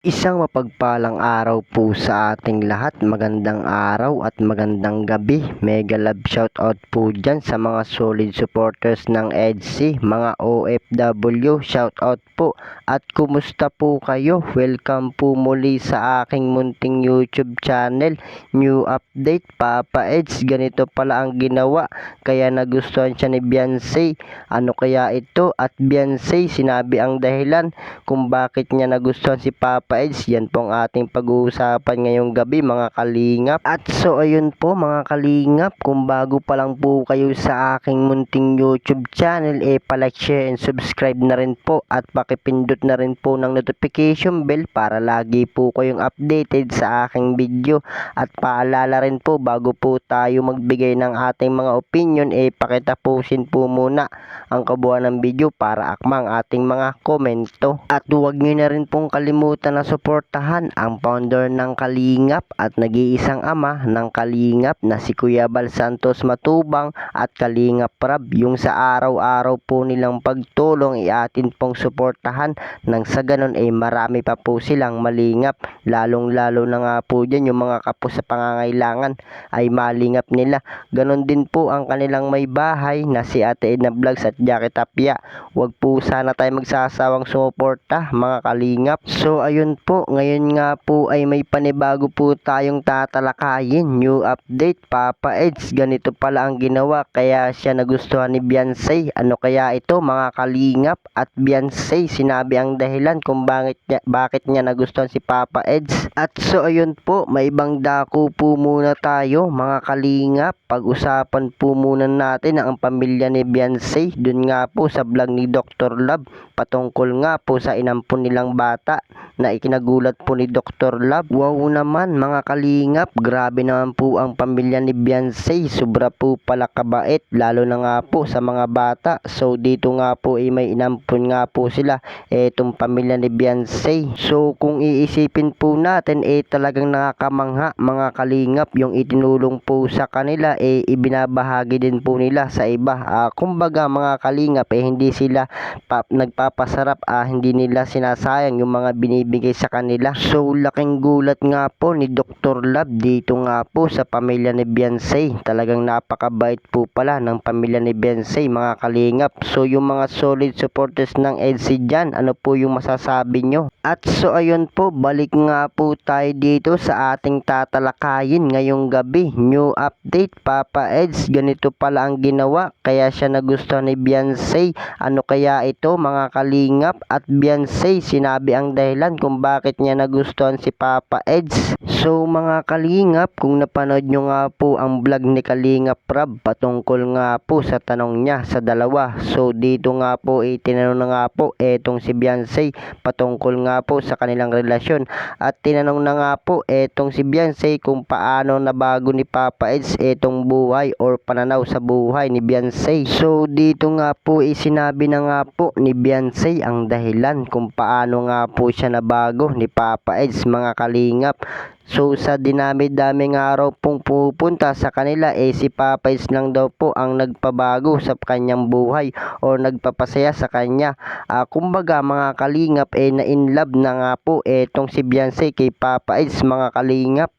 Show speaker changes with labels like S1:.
S1: Isang mapagpalang araw po sa ating lahat. Magandang araw at magandang gabi. Mega love shoutout po dyan sa mga solid supporters ng EDC, mga OFW. Shoutout po. At kumusta po kayo? Welcome po muli sa aking munting YouTube channel. New update, Papa Eds. Ganito pala ang ginawa. Kaya nagustuhan siya ni Beyonce. Ano kaya ito? At Beyonce, sinabi ang dahilan kung bakit niya nagustuhan si Papa Eds. Yan po ang ating pag-uusapan ngayong gabi, mga kalingap. At so ayun po mga kalingap, kung bago pa lang po kayo sa aking munting YouTube channel, palike, share, and subscribe na rin po at pakipindot na rin po ng notification bell para lagi po kayong updated sa aking video. At paalala rin po, bago po tayo magbigay ng ating mga opinion, pakitapusin po muna ang kabuuan ng video para akmang ating mga komento. At huwag nyo na rin pong kalimutan na suportahan ang founder ng Kalingap at nag-iisang ama ng Kalingap na si Kuya Bal Santos Matubang at Kalingap Rab. Yung sa araw-araw po nilang pagtulong atin pong suportahan, nang sa ganon marami pa po silang malingap. Lalong-lalo na nga po dyan yung mga kapos sa pangangailangan ay malingap nila. Ganon din po ang kanilang may bahay na si Ate Edna Vlogs at Jackie Tapia. Huwag po sana tayo magsasawang sumuporta mga kalingap. So ayun po, ngayon nga po ay may panibago po tayong tatalakayin. New update, Papa Eds. Ganito pala ang ginawa kaya siya nagustuhan ni Beyonce. Ano kaya ito mga kalingap? At Beyonce, sinabi ang dahilan kung bakit niya nagustuhan si Papa Eds. At so ayun po, may ibang dako po muna tayo mga kalingap. Pag-usapan po muna natin ang pamilya ni Beyonce. Dun nga po sa vlog ni Dr. Love patungkol nga po sa inampun nilang bata na ikinagulat po ni Dr. Love. Wow naman mga kalingap, grabe naman po ang pamilya ni Beyonce. Sobra po pala kabait, lalo na nga po sa mga bata. So dito nga po may inampun nga po sila itong pamilya ni Beyonce. So kung iisipin po natin talagang nakakamangha mga kalingap yung itinulong po sa kanila, ibinabahagi din po nila sa iba. Kumbaga mga kalingap hindi sila nagpapasarap, hindi nila sinasayang yung mga binibigay sa kanila. So laking gulat nga po ni Dr. Love dito nga po sa pamilya ni Beyonce. Talagang napakabait po pala ng pamilya ni Beyonce mga kalingap. So yung mga solid supporters ng EDC dyan, ano po yung masasabi nyo? At so ayun po, balik nga po tayo dito sa ating tatalakayin ngayong gabi. New update, Papa Eds. Ganito pala ang ginawa kaya siya nagustuhan ni Beyonce. Ano kaya ito mga kalingap? At Beyonce, sinabi ang dahilan kung bakit niya nagustuhan si Papa Eds. So mga kalingap, kung napanood nyo nga po ang vlog ni Kalingap Rab patungkol nga po sa tanong niya sa dalawa. So dito nga po tinanong na nga po etong si Beyonce patungkol nga po sa kanilang relasyon. At tinanong na nga po etong si Beyonce kung paano nabago ni Papa Eds etong buhay or pananaw sa buhay ni Beyonce. So dito nga po sinabi na nga po ni Beyonce ang dahilan kung paano nga po siya nabago ni Papa Eds mga kalingap. So sa dinami-daming araw pong pupunta sa kanila si Papa Eds lang daw po ang nagpabago sa kanyang buhay o nagpapasaya sa kanya. Kumbaga mga kalingap na in love na nga po etong si Beyonce kay Papa Eds mga kalingap.